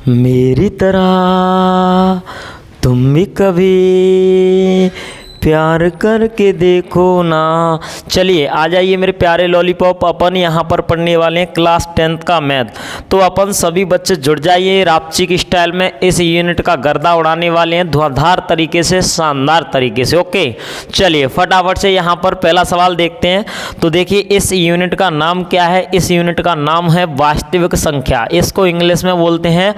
मेरी तरह तुम भी कभी प्यार करके देखो ना। चलिए आ जाइए मेरे प्यारे लॉलीपॉप, अपन यहाँ पर पढ़ने वाले हैं क्लास 10th का मैथ। तो अपन सभी बच्चे जुड़ जाइए रापची की स्टाइल में, इस यूनिट का गर्दा उड़ाने वाले हैं धुआंधार तरीके से, शानदार तरीके से। ओके चलिए फटाफट से यहाँ पर पहला सवाल देखते हैं। तो देखिए इस यूनिट का नाम क्या है? इस यूनिट का नाम है वास्तविक संख्या, इसको इंग्लिश में बोलते हैं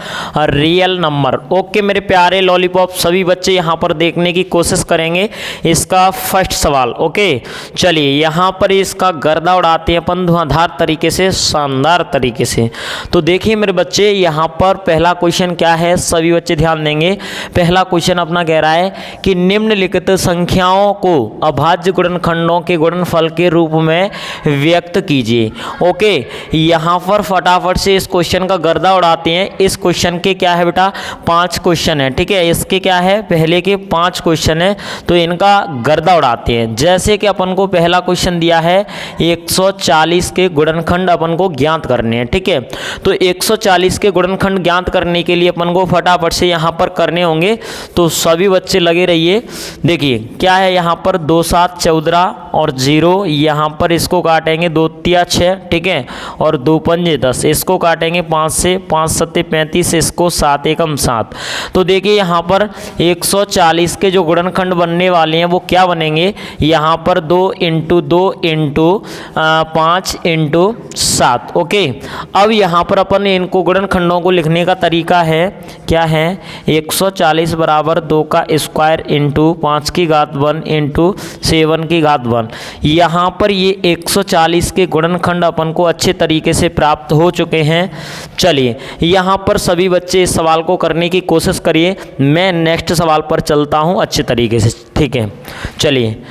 रियल नंबर। ओके मेरे प्यारे लॉलीपॉप, सभी बच्चे यहाँ पर देखने की कोशिश करेंगे इसका फर्स्ट सवाल। ओके चलिए यहाँ पर इसका गर्दा उड़ाते हैं अपन धुआंधार तरीके से, शानदार तरीके से। तो देखिए मेरे बच्चे यहाँ पर पहला क्वेश्चन क्या है, सभी बच्चे ध्यान देंगे। पहला क्वेश्चन अपना कह रहा है कि निम्नलिखित संख्याओं को अभाज्य गुणनखंडों के गुणनफल के रूप में व्यक्त कीजिए। ओके यहाँ पर फटाफट से इस क्वेश्चन का गर्दा उड़ाते हैं। इस क्वेश्चन के क्या है बेटा, 5 क्वेश्चन है, ठीक है। इसके क्या है, पहले के 5 क्वेश्चन है, तो इनका गर्दा उड़ाते हैं। जैसे कि अपन को पहला क्वेश्चन दिया है 140 के गुणनखंड अपन को ज्ञात करने हैं, ठीक है। तो 140 के गुणनखंड ज्ञात करने के लिए अपन को फटाफट से यहाँ पर करने होंगे, तो सभी बच्चे लगे रहिए। देखिए क्या है यहाँ पर 2 7 14 और 0, यहाँ पर इसको काटेंगे 2 3 6, ठीक है, और 2 5 10, इसको काटेंगे 5 से, 5 7 35, इसको 7 एकम 7। तो देखिए यहाँ पर 140 के जो गुणनखंड बनने वाले हैं वो क्या बनेंगे, यहाँ पर 2 × 2 × 5 × 7। ओके अब यहाँ पर अपन इनको गुणनखंडों को लिखने का तरीका है, क्या है, 140 बराबर 2 का स्क्वायर × 5 की घात 1 × 7 की घात 1। यहाँ पर ये 140 के गुणनखंड अपन को अच्छे तरीके से प्राप्त हो चुके हैं। चलिए यहाँ पर सभी बच्चे इस सवाल को करने की कोशिश करिए, मैं नेक्स्ट सवाल पर चलता हूँ अच्छे तरीके से, ठीक है। चलिए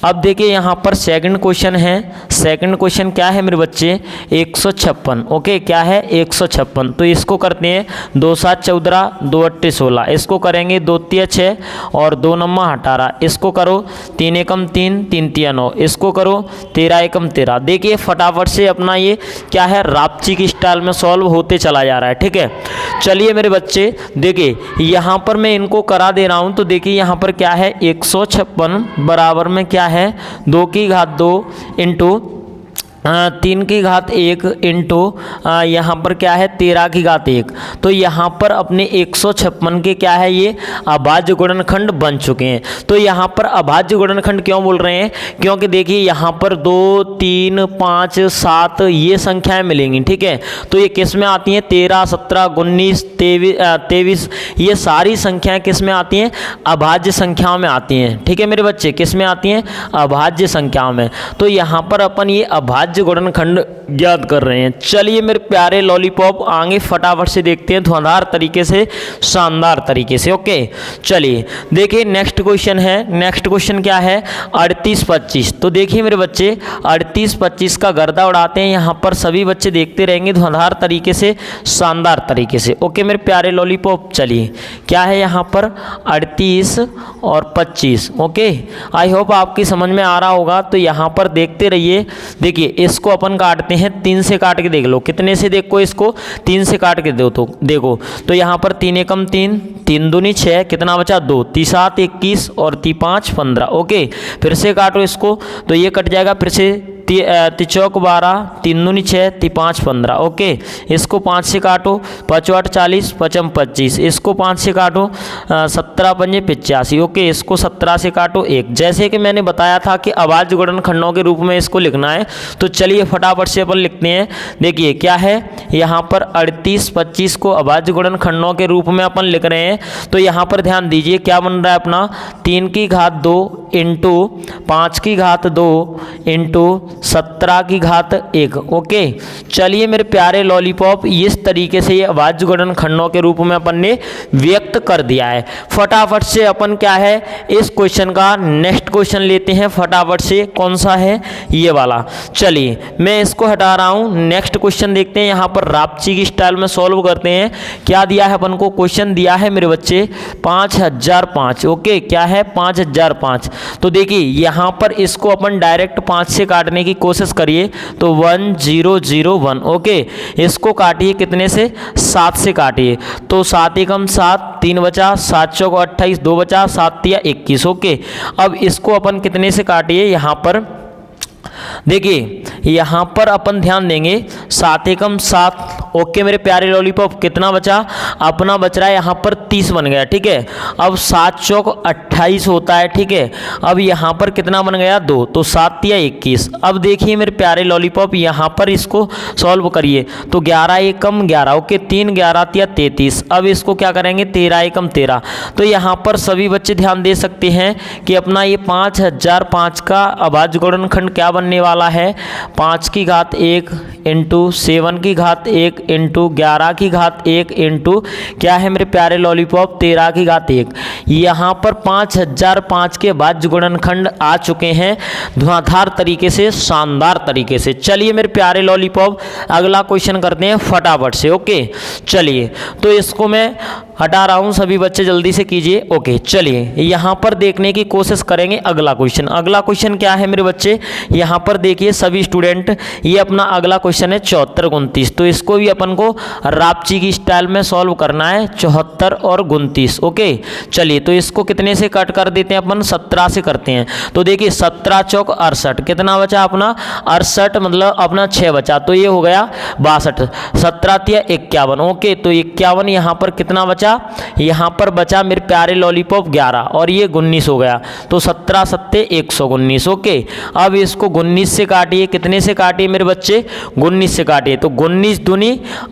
अब देखिए यहाँ पर सेकंड क्वेश्चन है। सेकंड क्वेश्चन क्या है मेरे बच्चे, 156। ओके क्या है, 156। तो इसको करते हैं 2 7 14, 2 8 16, इसको करेंगे 2 3 6 और 2 9 18, इसको करो 3 एकम 3, 3 3 9, इसको करो 13 एकम 13। देखिए फटाफट से अपना ये क्या है, रापची की स्टाइल में सॉल्व होते चला जा रहा है, ठीक है। चलिए मेरे बच्चे देखिए यहाँ पर मैं इनको करा दे रहा हूँ। तो देखिए यहाँ पर क्या है, 156 बराबर में क्या है, 2 की घात 2 × 3 की घात 1 × यहाँ पर क्या है 13 की घात 1। तो यहाँ पर अपने 156 के क्या है, ये अभाज्य गुणनखंड बन चुके हैं। तो यहाँ पर अभाज्य गुणनखंड क्यों बोल रहे हैं, क्योंकि देखिए यहाँ पर 2 3 5 7 ये संख्याएं मिलेंगी, ठीक है। तो ये किस में आती हैं, 13 17 19 23, ये सारी संख्याएं किस में आती हैं, अभाज्य संख्याओं में आती हैं, ठीक है मेरे बच्चे, किस में आती हैं, अभाज्य संख्याओं में। तो यहाँ पर अपन ये अभाज्य गुणनखंड ज्ञात कर रहे हैं। चलिए मेरे प्यारे लॉलीपॉप आगे फटाफट से देखते हैं धुआंधार तरीके से, शानदार तरीके से। ओके चलिए देखिए नेक्स्ट क्वेश्चन है। नेक्स्ट क्वेश्चन क्या है, 38 25। तो देखिए मेरे बच्चे 38 25 का गर्दा उड़ाते हैं। यहाँ पर सभी बच्चे देखते रहेंगे धुआंधार तरीके से, शानदार तरीके से। ओके मेरे प्यारे लॉलीपॉप, चलिए क्या है यहाँ पर 38 और 25। ओके आई होप आपकी समझ में आ रहा होगा। तो यहाँ पर देखते रहिए। देखिए इसको अपन काटते हैं 3 से, काट के देख लो कितने से, देखो इसको 3 से काट के दो तो देखो। तो यहाँ पर 3 एकम 3, 3 दूनी 6, कितना बचा 2, 3 7 21 और 3 5 15। ओके फिर से काटो इसको, तो ये कट जाएगा, फिर से 3 चौक 12, 3 दूनी 6, 3 5 15। ओके इसको 5 से काटो, 5 8 40, 5 25, इसको 5 से काटो, 17 5 85। ओके इसको 17 से काटो 1। जैसे कि मैंने बताया था कि अभाज्य गुणनखंडों के रूप में इसको लिखना है, तो चलिए फटाफट से अपन लिखते हैं। देखिए क्या है यहाँ पर 38 25 को अभाज्य गुणनखंडों के रूप में अपन लिख रहे हैं। तो यहाँ पर ध्यान दीजिए क्या बन रहा है अपना, 3 की घात 2 × 5 की घात 2 × 17 की घात 1। ओके चलिए मेरे प्यारे लॉलीपॉप, इस तरीके से ये अभाज्य गुणनखंडों के रूप में अपन ने व्यक्त कर दिया है। फटाफट से अपन क्या है, इस क्वेश्चन का नेक्स्ट क्वेश्चन लेते हैं फटाफट से। कौन सा है, ये वाला। चलिए मैं इसको हटा रहा हूँ, नेक्स्ट क्वेश्चन देखते हैं। यहाँ पर रापची की स्टाइल में सॉल्व करते हैं। क्या दिया है अपन को, क्वेश्चन दिया है मेरे बच्चे 5005। ओके क्या है 5005। तो देखिए यहाँ पर इसको अपन डायरेक्ट 5 से काटने घटाने की कोशिश करिए तो 1001। ओके, इसको काटिए कितने से, 7 से काटिए। तो 7 एकम 7, 3 बचा, 7 चौक 28, 2 बचा, 7 तिया 21। ओके, अब इसको अपन कितने से काटिए, यहाँ पर देखिए यहाँ पर अपन ध्यान देंगे 7 एकम 7। ओके मेरे प्यारे लॉलीपॉप, कितना बचा अपना, बच रहा है यहाँ पर 30 बन गया। ठीक है, अब 7 चौक 28 होता है। ठीक है, अब यहाँ पर कितना बन गया, 2, तो 7 तिया 21। अब देखिए मेरे प्यारे लॉलीपॉप, यहाँ पर इसको सॉल्व करिए तो 11 एकम 11। ओके, 3 11 तिया 33। अब इसको क्या करेंगे, 13 एकम 13। तो यहाँ पर सभी बच्चे ध्यान दे सकते हैं कि अपना ये 5005 का अभाज्य गुणनखंड क्या बनने वाला है, 5 की घात 1 इंटू 7 की घात 1 इंटू 11 की घात 1 इंटू क्या है मेरे प्यारे लॉलीपॉप, 13 की घात 1। यहाँ पर 5005 के अभाज्य गुणनखंड आ चुके हैं धुआंधार तरीके से, शानदार तरीके से। चलिए मेरे प्यारे लॉलीपॉप अगला क्वेश्चन करते हैं फटाफट से। ओके चलिए, तो इसको मैं हटा रहा हूँ, सभी बच्चे जल्दी से कीजिए। ओके चलिए यहाँ पर देखने की कोशिश करेंगे अगला क्वेश्चन। अगला क्वेश्चन क्या है मेरे बच्चे, यहाँ पर देखिए सभी स्टूडेंट, ये अपना अगला क्वेश्चन है 74 29। तो इसको भी अपन को रापची की स्टाइल में सॉल्व करना है, 74 और 29। ओके चलिए, तो इसको कितने से कट कर देते हैं अपन, 17 से करते हैं। तो देखिए 17 चौक 68, कितना बचा अपना 68, मतलब अपना 6 बचा, तो ये हो गया 62। 17 तिया 51। ओके, तो 51 यहाँ पर कितना बचा, यहाँ पर बचा मेरे प्यारे लॉलीपॉप 11 और ये 19 हो गया। तो 17 सत्ते 119। ओके, अब इसको 19 से काटिए, कितने से काटिए मेरे बच्चे, 19 से काटिए। तो 19 दूनी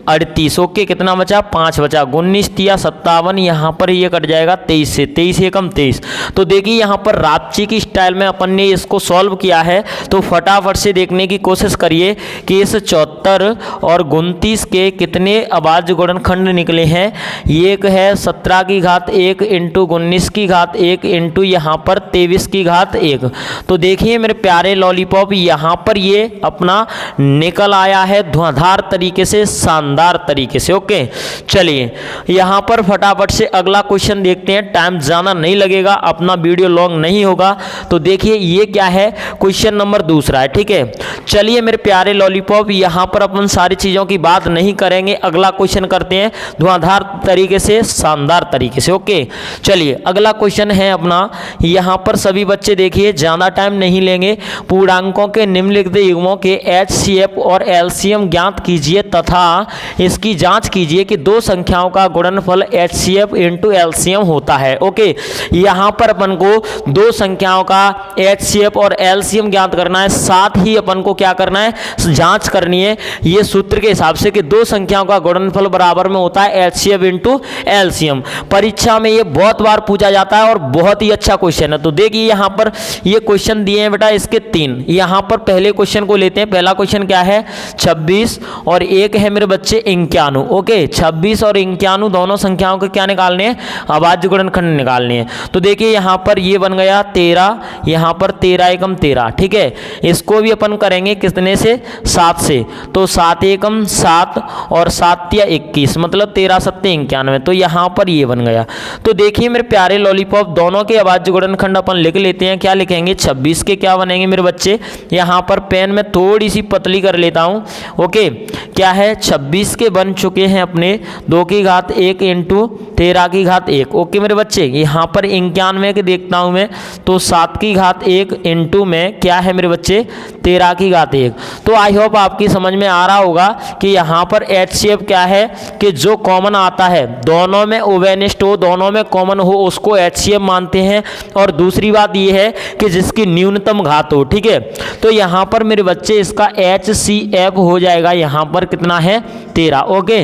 38। ओके, कितना बचा, 5 बचा, 19 तिया 57। यहाँ पर ये कट जाएगा 23 से, 23 एकम 23। तो देखिए यहाँ पर रापची की स्टाइल में अपन ने इसको सॉल्व किया है। तो फटाफट से देखने की कोशिश करिए कि इस 74 और 29 के कितने अभाज्य गुणनखंड निकले हैं। ये एक है 17 की घात 1 इंटू 19 की घात 1 इंटू यहाँ पर 23 की घात 1। तो देखिए मेरे प्यारे लॉलीपॉप, यहाँ पर ये अपना निकल आया है धुआंधार तरीके से, शानदार तरीके से। ओके चलिए यहाँ पर फटाफट से अगला क्वेश्चन देखते हैं, टाइम ज़्यादा नहीं लगेगा, अपना वीडियो लॉन्ग नहीं होगा। तो देखिए ये क्या है, क्वेश्चन नंबर दूसरा है। ठीक है, चलिए मेरे प्यारे लॉलीपॉप, यहाँ पर अपन सारी चीज़ों की बात नहीं करेंगे, अगला क्वेश्चन करते हैं धुआंधार तरीके से, शानदार तरीके से। ओके चलिए अगला क्वेश्चन है अपना, यहाँ पर सभी बच्चे देखिए, ज़्यादा टाइम नहीं लेंगे। पूर्णांकों के निम्नलिखित युग्मों के HCF और LCM ज्ञात कीजिए तथा इसकी जांच कीजिए कि दो संख्याओं का गुणनफल HCF इंटू LCM होता है। ओके, यहाँ पर अपन को दो संख्याओं का HCF और LCM ज्ञात करना है, साथ ही अपन को क्या करना है, जांच करनी है ये सूत्र के हिसाब से कि दो संख्याओं का गुणनफल बराबर में होता है HCF इंटू LCM। परीक्षा में ये बहुत बार पूछा जाता है और बहुत ही अच्छा क्वेश्चन है। तो देखिए यहाँ पर ये क्वेश्चन दिए हैं बेटा, इसके 3। यहाँ पर पहले क्वेश्चन को लेते हैं। पहला क्वेश्चन क्या है, 26 और एक है मेरे बच्चे 91। ओके, 26 और 91 दोनों संख्याओं के क्या निकालने हैं, अभाज्य गुणनखंड निकालने हैं। तो देखिए यहाँ पर ये बन गया 13, यहाँ पर 13 एकम 13। ठीक है, इसको भी अपन करेंगे कितने से, 7 से। तो 7 एकम 7 और 7 तिया 21, मतलब 13 सत्ते 91। तो यहाँ पर ये बन गया। तो देखिए मेरे प्यारे लॉलीपॉप, दोनों के अभाज्य गुणनखंड अपन लिख लेते हैं। क्या लिखेंगे, 26 के क्या बनेंगे मेरे बच्चे, यहाँ पर पेन में थोड़ी सी पतली कर लेता हूँ। ओके, क्या है, 26 के बन चुके हैं अपने 2 की घात 1 इंटू 13 की घात 1। ओके मेरे बच्चे, यहाँ पर 91 के देखता हूँ मैं, तो 7 की घात 1 इंटू में क्या है मेरे बच्चे, 13 की घात 1। तो आई होप आपकी समझ में आ रहा होगा कि यहाँ पर HCF क्या है कि जो कॉमन आता है, दोनों में ओवेनिस्ट हो, दोनों में कॉमन हो, उसको HCF मानते हैं। और दूसरी बात ये है कि जिसकी न्यूनतम घात हो। ठीक है, तो यहाँ पर मेरे बच्चे इसका HCF हो जाएगा, यहाँ पर कितना है, 13। ओके,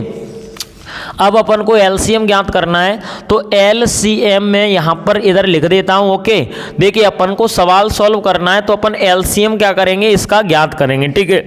अब अपन को LCM ज्ञात करना है। तो LCM में यहाँ पर इधर लिख देता हूँ। ओके, देखिए अपन को सवाल सॉल्व करना है तो अपन LCM क्या करेंगे, इसका ज्ञात करेंगे। ठीक है,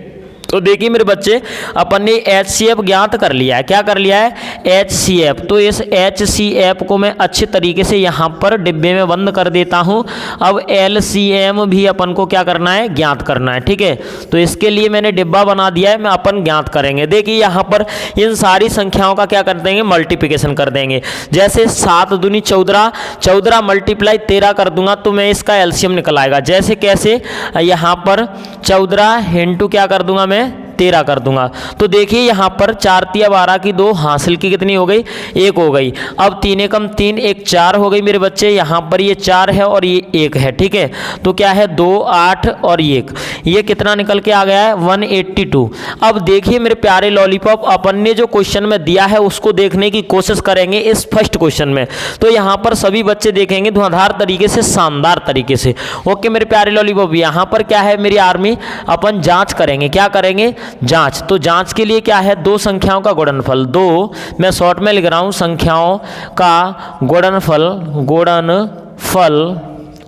तो देखिए मेरे बच्चे, अपन ने HCF ज्ञात कर लिया है। क्या कर लिया है? HCF। तो इस HCF को मैं अच्छे तरीके से यहाँ पर डिब्बे में बंद कर देता हूँ। अब LCM भी अपन को क्या करना है? ज्ञात करना है। ठीक है, तो इसके लिए मैंने डिब्बा बना दिया है, मैं अपन ज्ञात करेंगे। देखिए यहाँ पर इन सारी संख्याओं का क्या कर देंगे? मल्टीप्लिकेशन कर देंगे। जैसे 7 दूनी 14, 14 मल्टीप्लाई 13 कर दूंगा तो मैं इसका एलसीएम निकल आएगा। जैसे कैसे? यहाँ पर 14 इंटू क्या कर दूंगा मैं? 13 कर दूंगा। तो देखिए यहाँ पर 4 तिया 12 की 2, हासिल की कितनी हो गई? 1 हो गई। अब 3 एकम 3, 1 4 हो गई मेरे बच्चे। यहाँ पर ये 4 है और ये 1 है। ठीक है, तो क्या है? 2, 8 और 1, ये कितना निकल के आ गया है? 182। अब देखिए मेरे प्यारे लॉलीपॉप, अपन ने जो क्वेश्चन में दिया है उसको देखने की कोशिश करेंगे इस फर्स्ट क्वेश्चन में। तो यहाँ पर सभी बच्चे देखेंगे धुआंधार तरीके से, शानदार तरीके से। ओके मेरे प्यारे लॉलीपॉप, यहाँ पर क्या है मेरी आर्मी? अपन जांच करेंगे। क्या करेंगे? जांच। तो जांच के लिए क्या है? दो संख्याओं का गुणनफल। दो, मैं शॉर्ट में लिख रहा हूं, संख्याओं का गुणनफल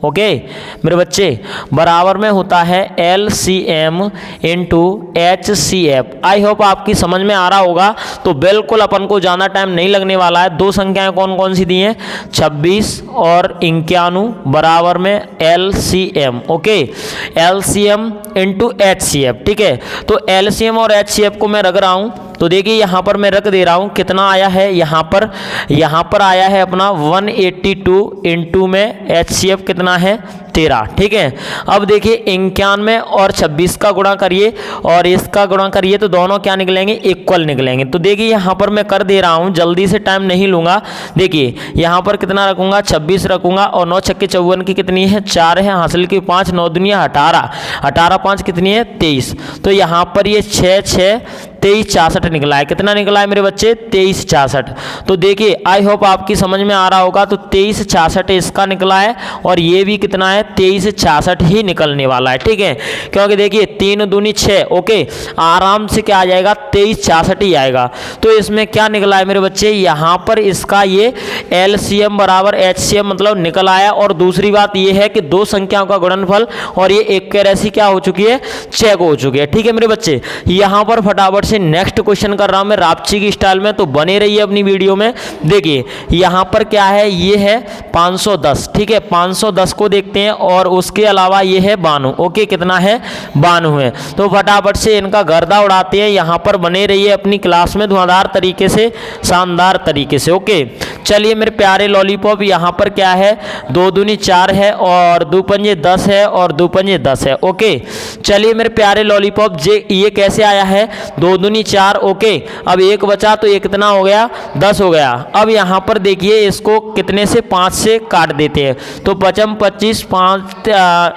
ओके मेरे बच्चे बराबर में होता है LCM into HCF। I hope आपकी समझ में आ रहा होगा। तो बिल्कुल अपन को ज़्यादा टाइम नहीं लगने वाला है। दो संख्याएं कौन कौन सी दी हैं? 26 और 91 बराबर में LCM। Okay, LCM into HCF। ठीक है, तो LCM और HCF को मैं रख रहा हूँ। तो देखिए यहाँ पर मैं रख दे रहा हूँ। कितना आया है यहाँ पर आया है अपना 182 इंटू में HCF कितना है? 13। ठीक है, अब देखिए 91 और 26 का गुणा करिए और इसका गुणा करिए तो दोनों क्या निकलेंगे? इक्वल निकलेंगे। तो देखिए यहाँ पर मैं कर दे रहा हूँ, जल्दी से टाइम नहीं लूँगा। देखिए यहाँ पर कितना रखूँगा? 26 रखूँगा और 9 छक्के 54 की कितनी है? 4 है, हासिल की 5, 9 दुनिया 18, 18 5 कितनी है? 23। तो यहाँ पर ये 6 6 23 66 निकला है। कितना निकला है मेरे बच्चे? 23 66। तो देखिए आई होप आपकी समझ में आ रहा होगा। तो 23 66 इसका निकला है और ये भी कितना है? 23 66 ही निकलने वाला है। ठीक है, क्योंकि देखिए 3 दूनी 6, ओके, आराम से क्या आ जाएगा? 23 66 ही आएगा। तो इसमें क्या निकला है मेरे बच्चे? यहाँ पर इसका ये LCM बराबर HCM मतलब निकल आया। और दूसरी बात ये है कि दो संख्याओं का गुणनफल और ये एक के राशि क्या हो चुकी है? चेक हो चुकी है। ठीक है मेरे बच्चे, यहाँ पर फटाफट से नेक्स्ट क्वेश्चन कर रहा हूं मैं रापची की स्टाइल में, तो बने रहिए अपनी वीडियो में। देखिए यहाँ पर क्या है? ये है 510। ठीक है, 510 को देखते हैं और उसके अलावा ये है 92। ओके, कितना है? 92 है। तो फटाफट से इनका गर्दा उड़ाते हैं। यहाँ पर बने रहिए अपनी क्लास में धुआंधार तरीके से, शानदार तरीके से। ओके चलिए मेरे प्यारे लॉलीपॉप, यहाँ पर क्या है? 2 दूनी 4 है और 2 पंजे 10 है और 2 पंजे 10 है। ओके चलिए मेरे प्यारे लॉलीपॉप, ये कैसे आया है? 2 दूनी 4। ओके, अब 1 बचा तो ये कितना हो गया? 10 हो गया। अब यहाँ पर देखिए इसको कितने से? 5 से काट देते हैं तो 5 25 5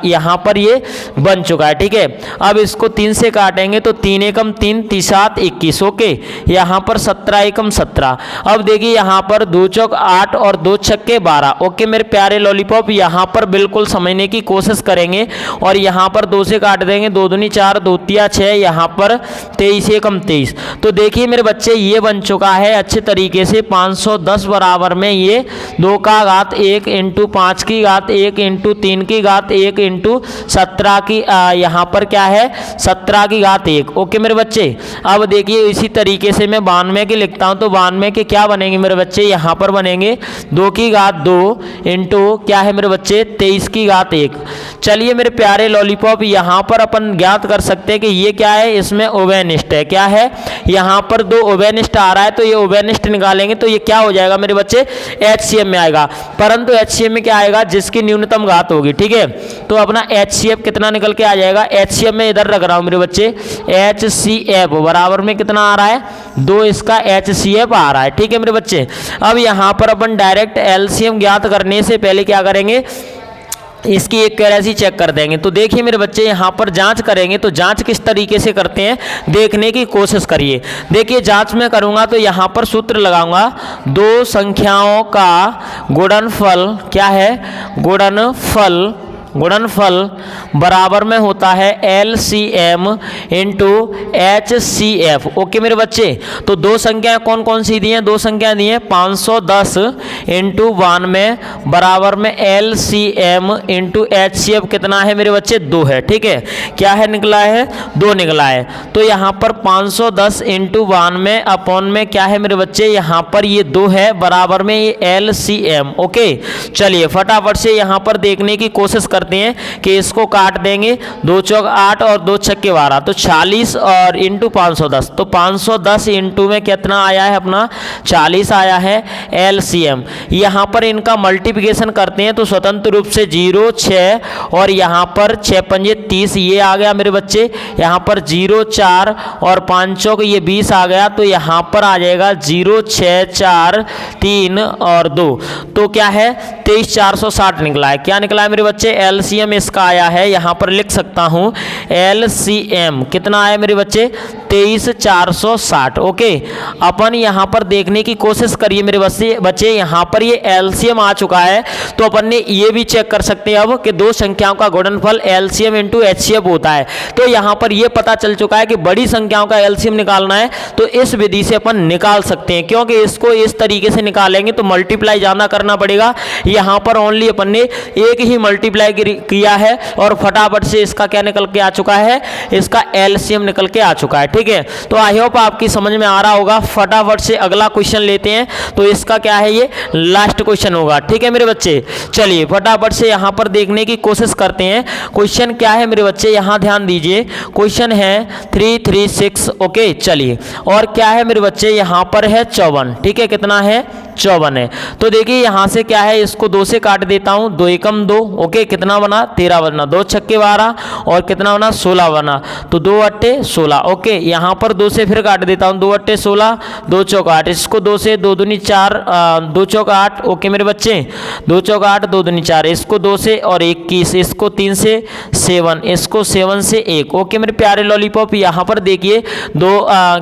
यहाँ पर ये बन चुका है। ठीक है, अब इसको 3 से काटेंगे तो 3 एकम 3 3 7 21। ओके, यहाँ पर 17 एकम 17। अब देखिए यहाँ पर 2 चौक 8 और 2 छक्के 12। ओके मेरे प्यारे लॉलीपॉप, यहाँ पर बिल्कुल समझने की कोशिश करेंगे और यहाँ पर 2 से काट देंगे। 2 दूनी 4, 2 तिया 6, यहाँ पर 23 एकम 23। तो देखिए मेरे बच्चे ये बन चुका है अच्छे तरीके से 510 बराबर में ये 2 का घात 1 इंटू 5 की घात 1 इंटू 3 की घात 1 इंटू 17 की यहाँ पर क्या है? 17 की घात 1। ओके मेरे बच्चे, अब देखिए इसी तरीके से मैं 92 की लिखता हूँ। तो 92 के क्या बनेंगे मेरे बच्चे? यहाँ पर बनेंगे 2 की घात 2 इंटू क्या है मेरे बच्चे? 23 की घात 1। चलिए मेरे प्यारे लॉलीपॉप, यहाँ पर अपन ज्ञात कर सकते हैं कि ये क्या है? इसमें ओवेनिस्ट है। क्या है? यहाँ पर 2 ओवेनिस्ट आ रहा है तो ये ओवेनिस्ट निकालेंगे तो ये क्या हो जाएगा मेरे बच्चे? HCM में आएगा। परंतु HCM में क्या आएगा? जिसकी न्यूनतम घात होगी। ठीक है, तो अपना HCF कितना निकल के आ जाएगा? HCF में इधर रख रहा हूँ मेरे बच्चे, HCF बराबर में कितना आ रहा है? 2 इसका HCF आ रहा है। ठीक है मेरे बच्चे, अब यहाँ पर अपन डायरेक्ट LCM ज्ञात करने से पहले क्या करेंगे? इसकी एक राशि चेक कर देंगे। तो देखिए मेरे बच्चे यहाँ पर जांच करेंगे तो जांच किस तरीके से करते हैं देखने की कोशिश करिए। देखिए जांच में करूँगा तो यहाँ पर सूत्र लगाऊंगा, दो संख्याओं का गुणनफल क्या है? गुणनफल गुणनफल बराबर में होता है LCM इंटू HCF। ओके मेरे बच्चे, तो दो संख्याएं कौन कौन सी दी हैं? दो संख्याएं दी हैं 510 इंटू 92 बराबर में LCM इंटू HCF कितना है मेरे बच्चे? 2 है। ठीक है, क्या है निकला है? 2 निकला है। तो यहाँ पर 510 इंटू 92 अपॉन में क्या है मेरे बच्चे? यहाँ पर ये 2 है बराबर में ये LCM। ओके, चलिए फटाफट से यहाँ पर देखने की कोशिश करते हैं कि इसको काट देंगे। 2 चौक 8 और 2 छक्के 12, तो 40 और इंटू 510, तो 510 इंटू में कितना आया है अपना? 40 आया है LCM। यहाँ पर इनका मल्टीप्लिकेशन करते हैं तो स्वतंत्र रूप से 0 6 और यहाँ पर 6 पंजे 30 ये आ गया मेरे बच्चे। यहाँ पर 0 4 और 5 चौक ये 20 आ गया, तो यहाँ पर आ जाएगा 0 6 4 3 और 2, तो क्या है? 23460 निकला है। क्या निकला है मेरे बच्चे? LCM इसका आया है, यहाँ पर लिख सकता हूँ LCM कितना आया मेरे बच्चे? 23460। ओके, अपन यहाँ पर देखने की कोशिश करिए मेरे बच्चे, यहाँ पर ये LCM आ चुका है, तो अपन ने ये भी चेक कर सकते हैं अब कि दो संख्याओं का गुणनफल LCM इंटू HCF होता है। तो यहाँ पर ये पता चल चुका है कि बड़ी संख्याओं का LCM निकालना है तो इस विधि से अपन निकाल सकते हैं, क्योंकि इसको इस तरीके से निकालेंगे तो मल्टीप्लाई ज़्यादा करना पड़ेगा। यहाँ पर ओनली अपन ने एक ही मल्टीप्लाई किया है और फटाफट से इसका क्या निकल के आ चुका है? इसका LCM निकल के आ चुका है। ठीक है, तो आई होप आपकी समझ में आ रहा होगा। फटाफट से अगला क्वेश्चन लेते हैं, तो इसका क्या है? ये लास्ट क्वेश्चन होगा। ठीक है मेरे बच्चे, चलिए फटाफट से यहाँ पर देखने की कोशिश करते हैं। क्वेश्चन क्या है मेरे बच्चे? यहाँ ध्यान दीजिए, क्वेश्चन है 336। ओके, चलिए, और क्या है मेरे बच्चे? यहाँ पर है 54। ठीक है, कितना है? 54 है। तो देखिए यहाँ से क्या है, इसको 2 से काट देता हूँ, 2 एकम 2। ओके, कितना बना? 13 बना। 2 छक्के 12 और कितना बना? 16 बना, तो 2 अट्टे 16। ओके, यहाँ पर 2 से फिर काट देता हूँ, 2 अट्टे 16, 2 चौक 8, इसको 2 से 2 दूनी 4, 2 चौक 8। ओके मेरे बच्चे, 2 चौक 8, 2 दूनी 4, इसको 2 से और 21, इसको 3 से 7, इसको 7 से 1। ओके मेरे प्यारे लॉलीपॉप, यहाँ पर देखिए 2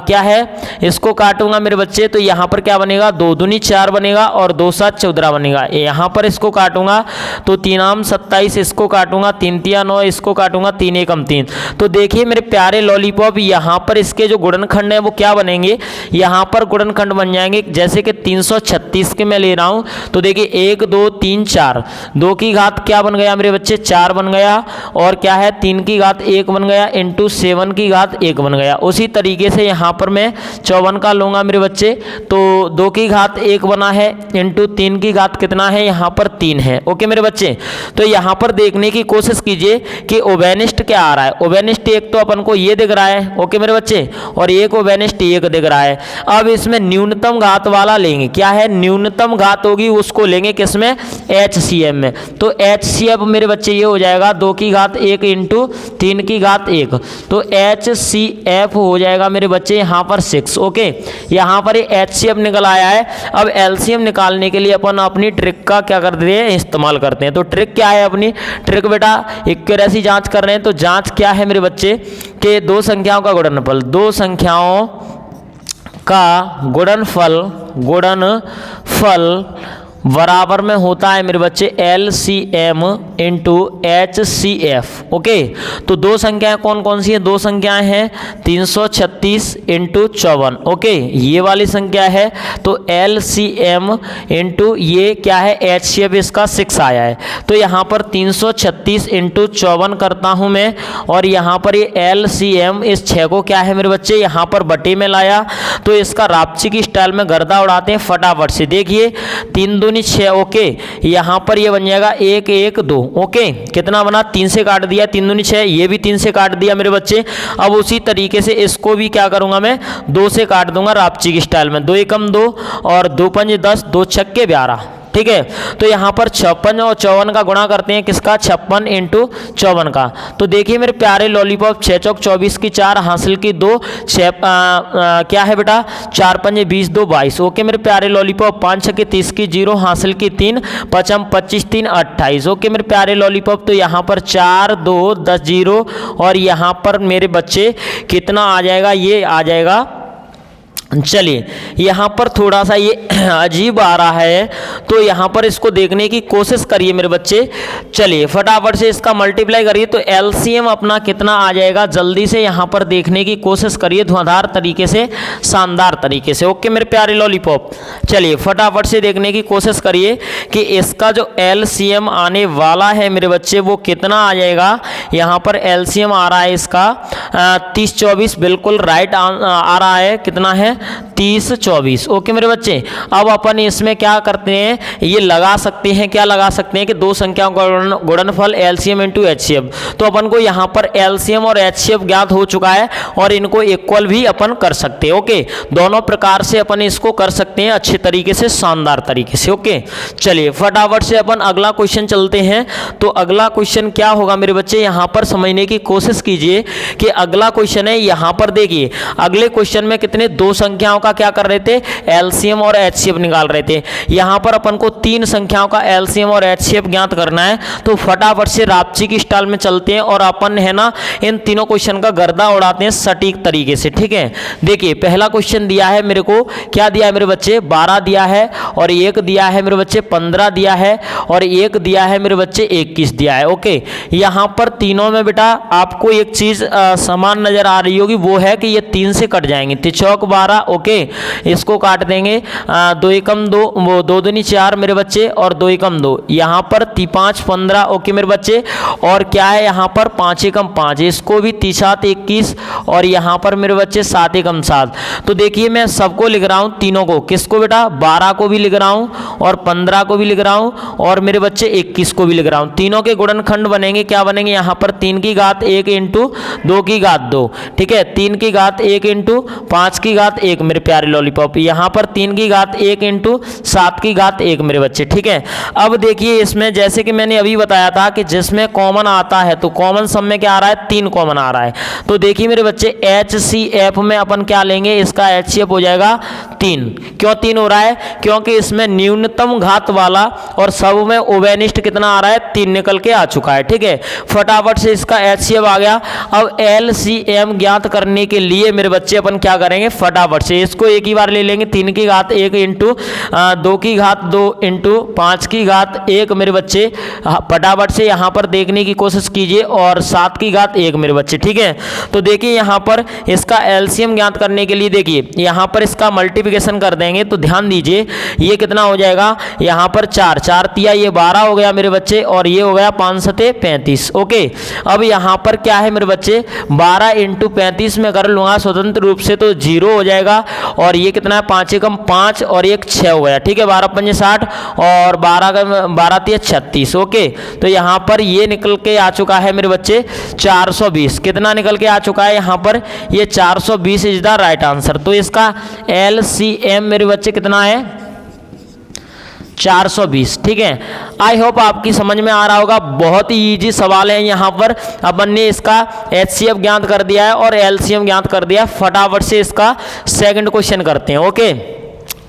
क्या है, इसको काटूंगा मेरे बच्चे, तो यहाँ पर क्या बनेगा? 2 दूनी 4 बनेगा और 2 7 14 बनेगा। यहाँ पर इसको काटूंगा तो 3 आम 27, इसको काटूंगा 3 तिया 9, इसको काटूंगा 3 एकम 3। तो देखिए मेरे प्यारे लॉलीपॉप, यहाँ पर इसके जो गुणनखंड है वो क्या बनेंगे? यहाँ पर गुणनखंड बन जाएंगे जैसे कि 336 के मैं ले रहा हूँ, तो देखिए 1 2 3 4, 2 की घात क्या बन गया मेरे बच्चे? 4 बन गया, और क्या है? 3 की घात 1 बन गया, इंटू 7 की घात 1 बन गया। उसी तरीके से यहाँ पर मैं 54 का लूंगा मेरे बच्चे, तो 2 की घात 1 बना है, इंटू 3 की घात कितना है? यहाँ पर 3 है। ओके मेरे बच्चे, तो यहाँ पर देखने की कोशिश कीजिए कि ओबेनिस्ट क्या आ रहा है। ओबेनिस्ट एक तो अपन को ये दिख रहा है, ओके मेरे बच्चे, और एक ओबेनिस्ट एक दिख रहा है। अब इसमें न्यूनतम घात वाला लेंगे, क्या है? न्यूनतम घात होगी उसको लेंगे किसमें? HCM में। तो HCF मेरे बच्चे ये हो जाएगा 2 की घात 1 इंटू 3 की घात 1, तो HCF हो जाएगा मेरे बच्चे यहाँ पर 6। ओके, यहाँ पर ये HCF निकल आया है। अब LCM निकालने के लिए अपन अपनी ट्रिक का क्या करते हैं? इस्तेमाल करते हैं। तो ट्रिक क्या है अपनी? ट्रिक बेटा एक्यूरेसी जांच कर रहे हैं, तो जांच क्या है मेरे बच्चे कि दो संख्याओं का गुणनफल, दो संख्याओं का गुणनफल बराबर में होता है मेरे बच्चे LCM इंटू HCF। ओके, तो दो संख्याएं कौन कौन सी हैं? दो संख्याएं हैं 336 इंटू 54। ओके, ये वाली संख्या है, तो LCM इंटू ये क्या है? HCF, इसका 6 आया है। तो यहाँ पर 336 इंटू 54 करता हूँ मैं, और यहाँ पर ये LCM इस 6 को क्या है मेरे बच्चे? यहाँ पर बटे में लाया, तो इसका रापची की स्टाइल में गर्दा उड़ाते हैं फटाफट से। देखिए 3 दूनी 6। ओके, यहाँ पर ये बन जाएगा 1 1 2। ओके, कितना बना? 3 से काट दिया, 3 दूनी 6, ये भी 3 से काट दिया मेरे बच्चे। अब उसी तरीके से इसको भी क्या करूंगा मैं? 2 से काट दूंगा रापची की स्टाइल में। 2 एकम 2 और 2 पंजे 10, 2 छक्के 12। ठीक है, तो यहाँ पर 56 और 54 का गुणा करते हैं, किसका? 56 इंटू 54 का। तो देखिए मेरे प्यारे लॉलीपॉप, 6 चौक 24 की 4, हासिल की 2, क्या है बेटा? 4 पंजे 20, 2 22। ओके मेरे प्यारे लॉलीपॉप, 5 छक्के 30 की 0, हासिल की 3, 5 25 3 28। ओके मेरे प्यारे लॉलीपॉप, तो यहाँ पर 4 2 10 0, और यहाँ पर मेरे बच्चे कितना आ जाएगा? ये आ जाएगा चलिए यहाँ पर थोड़ा सा ये अजीब आ रहा है, तो यहाँ पर इसको देखने की कोशिश करिए मेरे बच्चे। चलिए फटाफट से इसका मल्टीप्लाई करिए, तो एलसीएम अपना कितना आ जाएगा, जल्दी से यहाँ पर देखने की कोशिश करिए धुआंधार तरीके से, शानदार तरीके से। ओके मेरे प्यारे लॉलीपॉप, चलिए फटाफट से देखने की कोशिश करिए कि इसका जो एलसीएम आने वाला है मेरे बच्चे वो कितना आ जाएगा। यहाँ पर एलसीएम आ रहा है इसका 30 24, बिल्कुल राइट आ रहा है। कितना है 30 24। ओके मेरे बच्चे, अब अपन इसमें क्या करते हैं, ये लगा सकते हैं, क्या लगा सकते हैं कि दो संख्याओं का गुणनफल एलसीएम इंटू एचसीएफ। तो अपन को यहाँ पर एलसीएम और एचसीएफ ज्ञात हो चुका है और इनको इक्वल भी अपन कर सकते हैं। ओके, दोनों प्रकार से अपन इसको कर सकते हैं अच्छे तरीके से, शानदार तरीके से। ओके चलिए फटाफट से अपन अगला क्वेश्चन चलते हैं। तो अगला क्वेश्चन क्या होगा मेरे बच्चे, यहाँ पर समझने की कोशिश कीजिए कि अगला क्वेश्चन है। यहाँ पर देखिए अगले क्वेश्चन में कितने दो संख्याओं का क्या कर रहे थे, एलसीएम और एचसीएफ निकाल रहे थे। यहाँ पर अपन को तीन संख्याओं का एलसीएम और एचसीएफ ज्ञात करना है। तो फटाफट से रापची की स्टाइल में चलते हैं और अपन है ना इन तीनों क्वेश्चन का गर्दा उड़ाते हैं सटीक तरीके से। ठीक है, देखिए पहला क्वेश्चन दिया है मेरे को, क्या दिया है मेरे बच्चे, 12 दिया है, और एक दिया है मेरे बच्चे 15 दिया है, और एक दिया है मेरे बच्चे 21 दिया है। ओके, यहाँ पर तीनों में बेटा आपको एक चीज समान नजर आ रही होगी, वो है कि ये 3 से कट जाएंगे, 3 चौक 12। ओके, इसको काट देंगे, 2 एकम 2, वो 2 दूनी 4 मेरे बच्चे, और 2 एकम 2, यहाँ पर 5 15। ओके मेरे बच्चे, और क्या है यहाँ पर 5 एकम 5, इसको भी 3 7 21, और यहाँ पर मेरे बच्चे 7 एकम 7। तो देखिए मैं सबको लिख रहा हूँ, तीनों को, किसको बेटा, 12 को भी लिख रहा हूँ, और 15 को भी लिख रहा हूँ, और मेरे बच्चे 21 को भी लिख रहा हूँ। तीनों के गुणनखंड बनेंगे, क्या बनेंगे, यहाँ पर 3 की घात 1 इंटू 2 की घात 2। ठीक है, 3 की घात 1 इंटू 5 की घात 1 मेरे प्यारे लॉलीपॉप, यहाँ पर 3 की घात 1 इंटू 7 की घात 1 मेरे बच्चे। ठीक है, अब देखिए इसमें जैसे कि मैंने अभी बताया था कि जिसमें कॉमन आता है, तो कॉमन सम में क्या आ रहा है, 3 कॉमन आ रहा है। तो देखिए मेरे बच्चे एचसीएफ में अपन क्या लेंगे, इसका एचसीएफ हो जाएगा 3। क्यों 3 हो रहा है, क्योंकि इसमें न्यूनतम घात वाला और सब में ओवेनिस्ट कितना आ रहा है, 3 निकल के आ चुका है। ठीक है, फटाफट से इसका एचसीएफ आ गया। अब एलसीएम ज्ञात करने के लिए मेरे बच्चे अपन क्या करेंगे, फटाफट से इसको एक ही बार ले लेंगे, 3 की घात 1 इंटू 2 की घात 2 इंटू 5 की घात 1 मेरे बच्चे। फटाफट से यहाँ पर देखने की कोशिश कीजिए, और 7 की घात 1 मेरे बच्चे। ठीक है, तो देखिए यहाँ पर इसका एलसीएम ज्ञात करने के लिए देखिए यहाँ पर इसका मल्टीप्लिकेशन कर देंगे। तो ध्यान दीजिए ये कितना हो जाएगा, यहाँ पर 4 4 तिया ये 12 हो गया मेरे बच्चे, और ये हो गया 5 सते 35। ओके, अब यहाँ पर क्या है मेरे बच्चे, 12 इंटू 35 में कर लूँगा स्वतंत्र रूप से, तो 0 हो जाएगा, और ये कितना है 5 एकम 5, और एक 6 हो गया। ठीक है, 12 पंजे 60, और 12 तिया 36। ओके, तो यहाँ पर ये निकल के आ चुका है मेरे बच्चे 420। कितना निकल के आ चुका है यहाँ पर, ये 420 इज द राइट आंसर। तो इसका एलसीएम मेरे बच्चे कितना है, 420। ठीक है, आई होप आपकी समझ में आ रहा होगा, बहुत ही इजी सवाल है। यहाँ पर अपन ने इसका एचसीएफ ज्ञात कर दिया है और एलसीएम ज्ञात कर दिया। फटाफट से इसका सेकंड क्वेश्चन करते हैं। ओके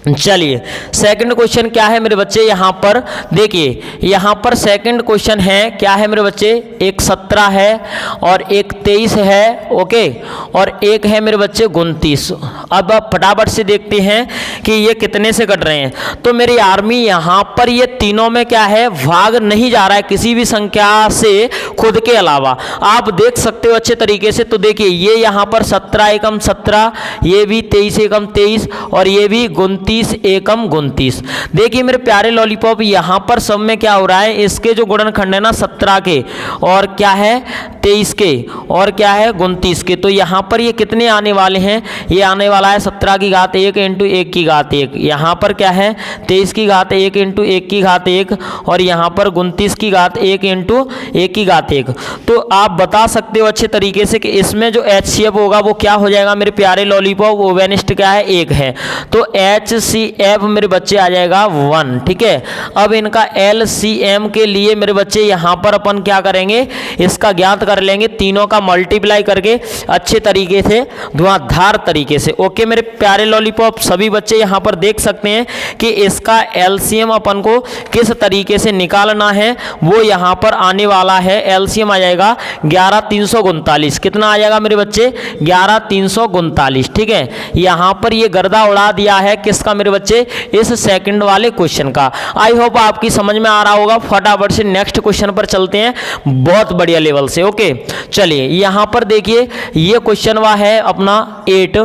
चलिए सेकंड क्वेश्चन क्या है मेरे बच्चे, यहाँ पर देखिए यहाँ पर सेकंड क्वेश्चन है, क्या है मेरे बच्चे, एक 17 है और एक 23 है। ओके, और एक है मेरे बच्चे 29। अब आप फटाफट से देखते हैं कि ये कितने से कट रहे हैं। तो मेरी आर्मी यहाँ पर ये तीनों में क्या है, भाग नहीं जा रहा है किसी भी संख्या से खुद के अलावा, आप देख सकते हो अच्छे तरीके से। तो देखिए ये यहाँ पर 17 एकम 17, ये भी 23 एकम 23, और ये भी 29 एकम 29। देखिए मेरे प्यारे लॉलीपॉप, यहाँ पर सब में क्या हो रहा है, इसके जो गुणनखंड है ना 17 के, और क्या है 23 के, और क्या है 29 के। तो यहाँ पर ये कितने आने वाले हैं, ये आने वाला है 17 की घात 1 इंटू 1 की घात 1। यहाँ पर क्या है 23 की घात 1 इंटू 1 की घात 1, और यहाँ पर 29 की घात 1 इंटू 1 की घात 1। तो आप बता सकते हो अच्छे तरीके से कि इसमें जो एचसीएफ होगा वो क्या हो जाएगा मेरे प्यारे लॉलीपॉप, ओवेनिस्ट क्या है 1 है। तो एच LCF मेरे बच्चे आ जाएगा 1, ठीक है। अब इनका LCM के लिए मेरे बच्चे यहाँ पर अपन क्या करेंगे, इसका ज्ञात कर लेंगे, तीनों का मल्टीप्लाई करके अच्छे तरीके से, धुआंधार तरीके से। ओके मेरे प्यारे लॉलीपॉप, सभी बच्चे यहाँ पर देख सकते हैं कि इसका LCM अपन को किस तरीके से निकालना है, वो यहाँ पर आने वाला है। LCM आ जाएगा 11339। कितना आ जाएगा मेरे बच्चे, 11339, ठीक है। यहाँ पर ये गर्दा उड़ा दिया है किसका मेरे बच्चे, इस सेकंड वाले क्वेश्चन का। आई होप आपकी समझ में आ रहा होगा। फटाफट से नेक्स्ट क्वेश्चन पर चलते हैं, बहुत बढ़िया लेवल से। ओके चलिए यहाँ पर देखिए, ये क्वेश्चन हुआ है अपना 8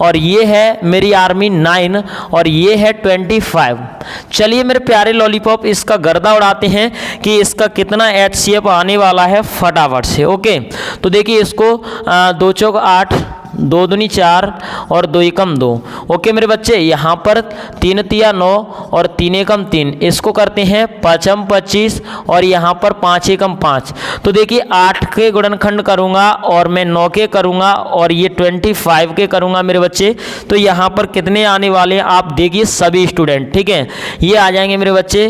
और ये है मेरी आर्मी 9 और ये है 25। चलिए मेरे प्यारे लॉलीपॉप, इसका गर्दा उड़ाते हैं कि इसका कितना HCF आने वाला है फटाफट से। ओके तो देखिए इसको 2 चौक 8, 2 दूनी 4 और 2 एकम 2। ओके मेरे बच्चे, यहाँ पर 3 तिया 9 और 3 एकम 3, इसको करते हैं 5 25 और यहाँ पर 5 एकम 5। तो देखिए 8 के गुणनखंड करूँगा और मैं 9 के करूँगा और ये 25 के करूँगा मेरे बच्चे। तो यहाँ पर कितने आने वाले हैं आप देखिए सभी स्टूडेंट, ठीक है। ये आ जाएंगे मेरे बच्चे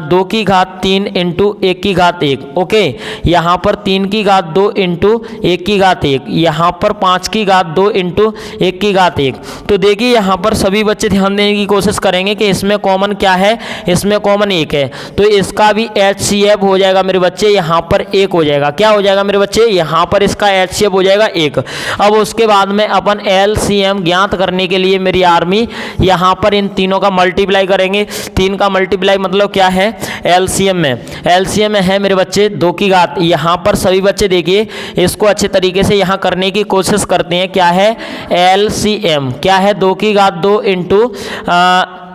2 की घात 3 इंटू 1 की घात 1। ओके यहाँ पर 3 की घात 2 इंटू 1 की घात 1, यहाँ पर 5 की 2 इंटू 1 की घात 1। तो देखिए यहाँ पर सभी बच्चे ध्यान देने की कोशिश करेंगे कि इसमें कॉमन क्या है, इसमें कॉमन 1 है, तो इसका भी HCF हो जाएगा मेरे बच्चे, यहाँ पर 1 हो जाएगा। क्या हो जाएगा मेरे बच्चे, यहाँ पर इसका HCF हो जाएगा 1। अब उसके बाद में अपन LCM ज्ञात करने के लिए मेरी आर्मी यहाँ पर इन तीनों का मल्टीप्लाई करेंगे। 3 का मल्टीप्लाई मतलब क्या है, LCM में, LCM में है मेरे बच्चे 2 की घात। यहाँ पर सभी बच्चे देखिए इसको अच्छे तरीके से यहाँ करने की कोशिश करते हैं। क्या है LCM, क्या है 2 की घात 2 इंटू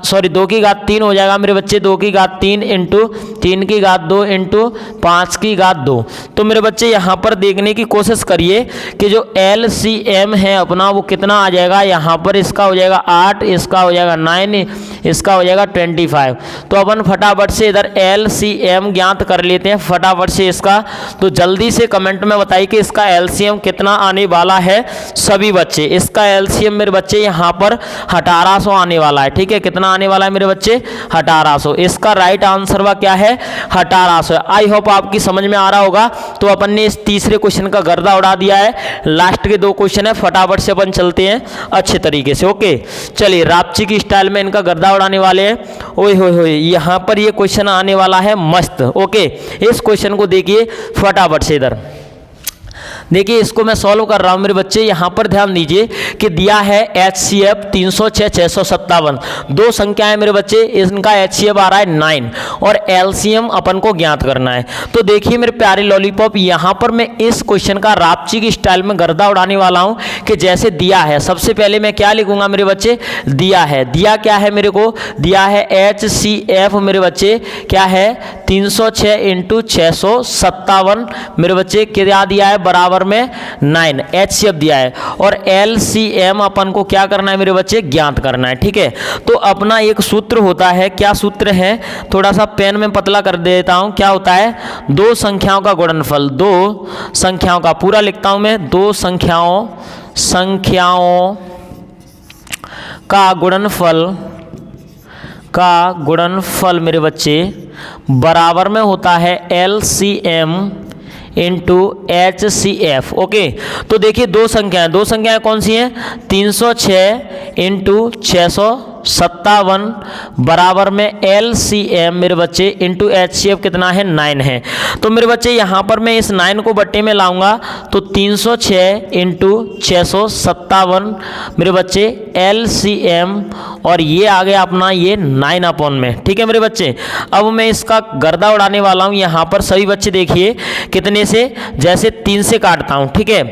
2 की घात 3 हो जाएगा मेरे बच्चे, 2 की घात 3 इंटू 3 की घात 2 इंटू 5 की घात 2। तो मेरे बच्चे यहाँ पर देखने की कोशिश करिए कि जो LCM है अपना वो कितना आ जाएगा। यहाँ पर इसका हो जाएगा 8, इसका हो जाएगा 9, इसका हो जाएगा 25। तो अपन फटाफट से इधर LCM ज्ञात कर लेते हैं फटाफट से इसका। तो जल्दी से कमेंट में बताइए कि इसका LCM कितना आने वाला है सभी बच्चे। इसका LCM मेरे बच्चे यहाँ पर 1800 आने वाला है, ठीक है। कितना आने वाला है मेरे बच्चे, 1800। इसका राइट आंसर वा क्या है, 1800। आई होप आपकी समझ में आ रहा होगा। तो अपन ने इस तीसरे क्वेश्चन का गर्दा उड़ा दिया है। लास्ट के 2 क्वेश्चन है, फटाफट से अपन चलते हैं अच्छे तरीके से। ओके चलिए, रापची की स्टाइल में इनका गर्दा उड़ाने वाले हैं। ओए होए होए, यहाँ पर ये क्वेश्चन आने वाला है मस्त। ओके इस क्वेश्चन को देखिए फटाफट से। इधर देखिए इसको मैं सॉल्व कर रहा हूँ मेरे बच्चे। यहाँ पर ध्यान दीजिए कि दिया है HCF 306 657, 2 संख्या है मेरे बच्चे, इनका HCF आ रहा है 9 और LCM अपन को ज्ञात करना है। तो देखिए मेरे प्यारे लॉलीपॉप, यहाँ पर मैं इस क्वेश्चन का रापची की स्टाइल में गर्दा उड़ाने वाला हूँ कि जैसे दिया है। सबसे पहले मैं क्या लिखूंगा मेरे बच्चे, दिया है, दिया क्या है मेरे को, दिया है HCF मेरे बच्चे क्या है 306 इंटू 657 मेरे बच्चे क्या दिया है बराबर में 9 HCF दिया है। और LCM अपन को क्या करना है मेरे बच्चे, ज्ञात करना है, ठीक है। तो अपना एक सूत्र होता है, क्या सूत्र है, थोड़ा सा पेन में पतला कर देता हूं। क्या होता है, 2 संख्याओं का गुणनफल, 2 संख्याओं का, पूरा लिखता हूं मैं, 2 संख्याओं का गुणनफल मेरे बच्चे बराबर में होता है LCM इंटू HCF। ओके तो देखिए 2 संख्याएं कौन सी हैं, 306 इंटू 657 बराबर में LCM मेरे बच्चे इंटू HCF कितना है 9 है। तो मेरे बच्चे यहाँ पर मैं इस 9 को बट्टे में लाऊंगा तो 306 इंटू 657 मेरे बच्चे LCM और ये आ गया अपना ये 9 अपॉन में, ठीक है मेरे बच्चे। अब मैं इसका गर्दा उड़ाने वाला हूँ। यहाँ पर सभी बच्चे देखिए कितने से, जैसे 3 से काटता हूँ, ठीक है,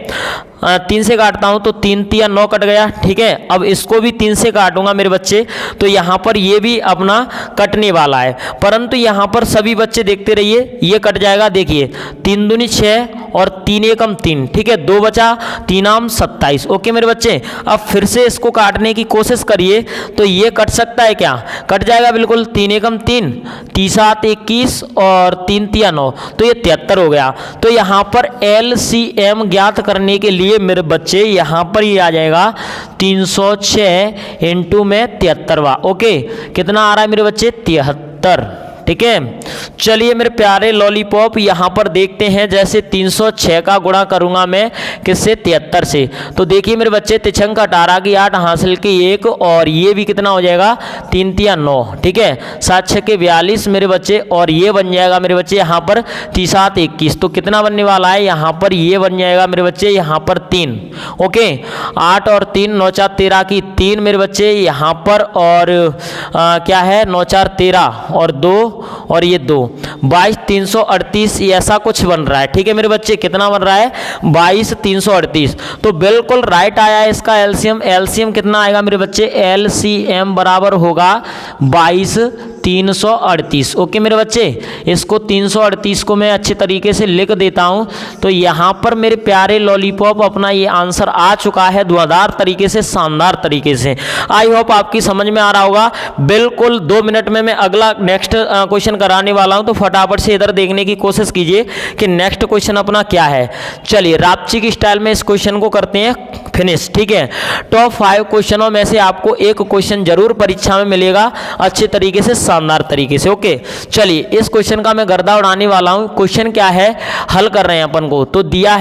3 से काटता हूं तो 3 तिया 9 कट गया, ठीक है। अब इसको भी 3 से काटूंगा मेरे बच्चे, तो यहाँ पर ये भी अपना कटने वाला है, परंतु यहाँ पर सभी बच्चे देखते रहिए, ये कट जाएगा। देखिए 3 दूनी 6 और 3 एकम 3, ठीक है, 2 बचा, 3 आम 27। ओके मेरे बच्चे, अब फिर से इसको काटने की कोशिश करिए तो ये कट सकता है क्या, कट जाएगा बिल्कुल। 3 एकम 3, 3 7 21 और 3 तिया 9, तो ये 73 हो गया। तो यहाँ पर LCM ज्ञात करने के लिए ये मेरे बच्चे यहाँ पर ये आ जाएगा 306 इंटू में 73वां। ओके, कितना आ रहा है मेरे बच्चे? 73। ठीक है, चलिए मेरे प्यारे लॉलीपॉप यहाँ पर देखते हैं। जैसे 306 का गुणा करूँगा मैं किससे? 73 से। तो देखिए मेरे बच्चे, तिछंक 18 की 8 हासिल की 1, और ये भी कितना हो जाएगा? 3 तिया 9। ठीक है, 7 6 के 42 मेरे बच्चे, और ये बन जाएगा मेरे बच्चे यहाँ पर 3 7 21। तो कितना बनने वाला है यहाँ पर? ये बन जाएगा मेरे बच्चे यहाँ पर 3। ओके, 8 और 3 9 4 13 की 3 मेरे बच्चे यहाँ पर, और क्या है? 9 4 13 और 2 और ये 2, 22 338 ऐसा कुछ बन रहा है। ठीक है मेरे बच्चे, कितना बन रहा है? 22 338। तो बिल्कुल राइट आया है इसका एलसीएम। एलसीएम कितना आएगा मेरे बच्चे? एलसीएम बराबर होगा 22 338। ओके मेरे बच्चे, इसको 338 को मैं अच्छे तरीके से लिख देता हूँ। तो यहाँ पर मेरे प्यारे लॉलीपॉप अपना ये आंसर आ चुका है धुआंधार तरीके से, शानदार तरीके से। आई होप आपकी समझ में आ रहा होगा। बिल्कुल 2 मिनट में मैं अगला नेक्स्ट क्वेश्चन कराने वाला हूँ, तो फटाफट से इधर देखने की कोशिश कीजिए कि नेक्स्ट क्वेश्चन अपना क्या है। चलिए रापची की स्टाइल में इस क्वेश्चन को करते हैं फिनिश। ठीक है, टॉप 5 क्वेश्चनों में से आपको एक क्वेश्चन जरूर परीक्षा में मिलेगा अच्छे तरीके से, शानदार तरीके से। ओके, चलिए इस क्वेश्चन का मैं गर्दा उड़ाने वाला हूं। क्वेश्चन क्या है, हल कर रहे हैं अपन को। तो दिया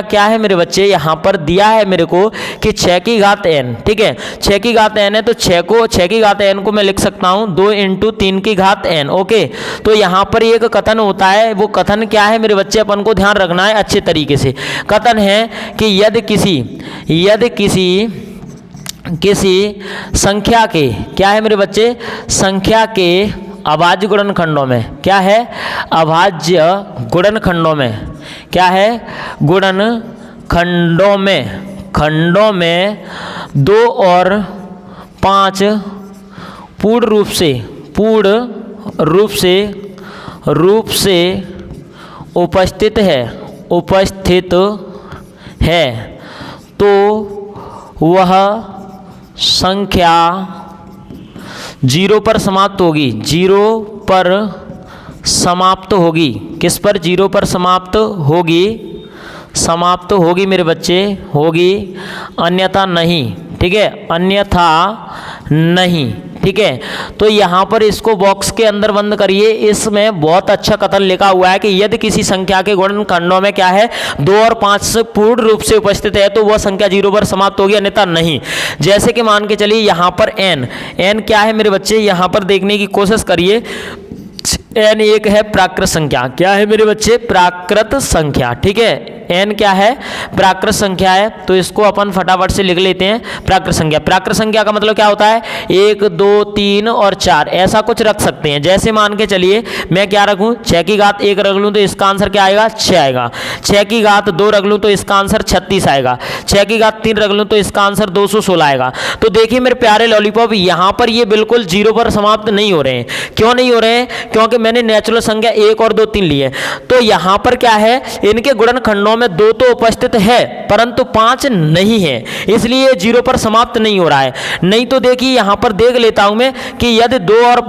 क्या है मेरे बच्चे? यहां पर दिया है मेरे को कि 6 की घात n। ठीक है, 6 की घात n है, तो 6 की घात n को मैं लिख सकता हूं 2 × 3 की घात n। ओके, तो यहां पर एक कथन होता है। वो कथन क्या है मेरे बच्चे? अपन को ध्यान रखना है अच्छे तरीके से। कथन है कि यदि किसी संख्या के, क्या है मेरे बच्चे? संख्या के अभाज्य गुणनखंडों में, क्या है? अभाज्य गुणनखंडों में, क्या है? गुणनखंडों में 2 और 5 पूर्ण रूप से उपस्थित है, तो वह संख्या 0 पर समाप्त होगी। 0 पर समाप्त होगी। किस पर? 0 पर समाप्त होगी मेरे बच्चे, होगी, अन्यथा नहीं। ठीक है, अन्यथा नहीं। ठीक है, तो यहाँ पर इसको बॉक्स के अंदर बंद करिए। इसमें बहुत अच्छा कथन लिखा हुआ है कि यदि किसी संख्या के गुणनखंडों में, क्या है? 2 और 5 से पूर्ण रूप से उपस्थित है, तो वह संख्या 0 पर समाप्त होगी, अन्यथा नहीं। जैसे कि मान के चलिए यहाँ पर n क्या है मेरे बच्चे? यहाँ पर देखने की कोशिश करिए। n एक है प्राकृत संख्या। क्या है मेरे बच्चे? प्राकृत संख्या। ठीक है, n क्या है? प्राकृत संख्या है। तो इसको अपन फटाफट से लिख लेते हैं, प्राकृत संख्या। प्राकृत संख्या का मतलब क्या होता है? 1 2 3 और 4 ऐसा कुछ रख सकते हैं। जैसे मान के चलिए मैं क्या रखूं? 6 की घात 1 रख लूं तो इसका आंसर क्या आएगा? 6 आएगा। 6 की घात 2 रख लूं तो इसका आंसर 36 आएगा। 6 की घात 3 रख लूं तो इसका आंसर 216 आएगा। तो देखिए मेरे प्यारे लॉलीपॉप, यहाँ पर ये बिल्कुल 0 पर समाप्त नहीं हो रहे हैं। क्यों नहीं हो रहे हैं? क्योंकि मैंने नेचुरल संख्या 1 और 2 3 लिए। तो यहाँ पर क्या है? इनके गुणनखंडों में 2 तो उपस्थित है, परंतु 5 नहीं है, इसलिए 0 पर समाप्त नहीं हो रहा है। नहीं तो देखिए यहाँ पर देख लेता हूं मैं कि यदि 2 और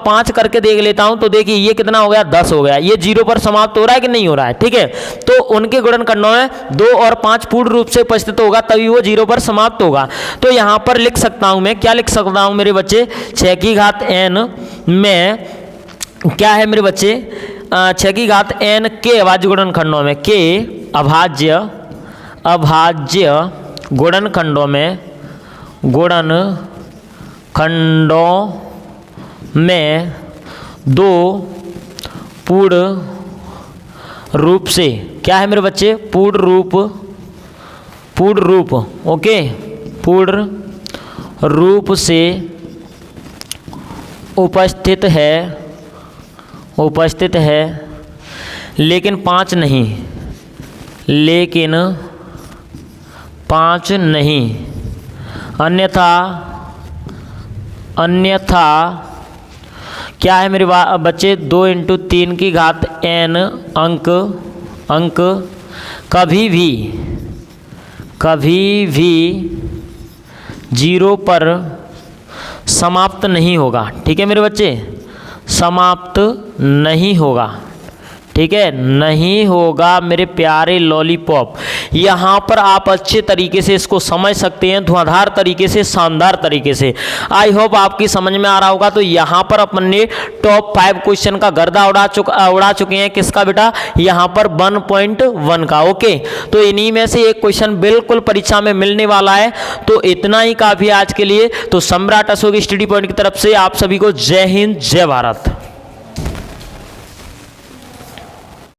5 करके देख लेता हूं, तो देखिए ये कितना हो गया? 10 हो गया। ये 0 पर समाप्त हो रहा है कि नहीं हो रहा है? ठीक है, तो उनके गुणनखंडों में 2 और 5 पूर्ण रूप से उपस्थित होगा, तभी वो 0 पर समाप्त होगा। तो यहाँ पर लिख सकता हूं मैं, क्या लिख सकता हूं मेरे बच्चे? 6 की घात n में, क्या है मेरे बच्चे? 6 की घात n के अभाज्य गुणनखंडों में, के अभाज्य गुणनखंडों में 2 पूर्ण रूप से, क्या है मेरे बच्चे? पूर्ण रूप। ओके, पूर्ण रूप से उपस्थित है, लेकिन 5 नहीं, अन्यथा क्या है मेरे बच्चे? 2 × 3 की घात n अंक कभी भी 0 पर समाप्त नहीं होगा। ठीक है मेरे बच्चे, समाप्त नहीं होगा। ठीक है, नहीं होगा मेरे प्यारे लॉलीपॉप। यहाँ पर आप अच्छे तरीके से इसको समझ सकते हैं, धुआंधार तरीके से, शानदार तरीके से। आई होप आपकी समझ में आ रहा होगा। तो यहाँ पर अपन ने टॉप 5 क्वेश्चन का गर्दा उड़ा चुके हैं। किसका बेटा? यहाँ पर 1.1 का। ओके, तो इन्हीं में से एक क्वेश्चन बिल्कुल परीक्षा में मिलने वाला है। तो इतना ही काफी आज के लिए। तो सम्राट अशोक स्टडी पॉइंट की तरफ से आप सभी को जय हिंद, जय भारत।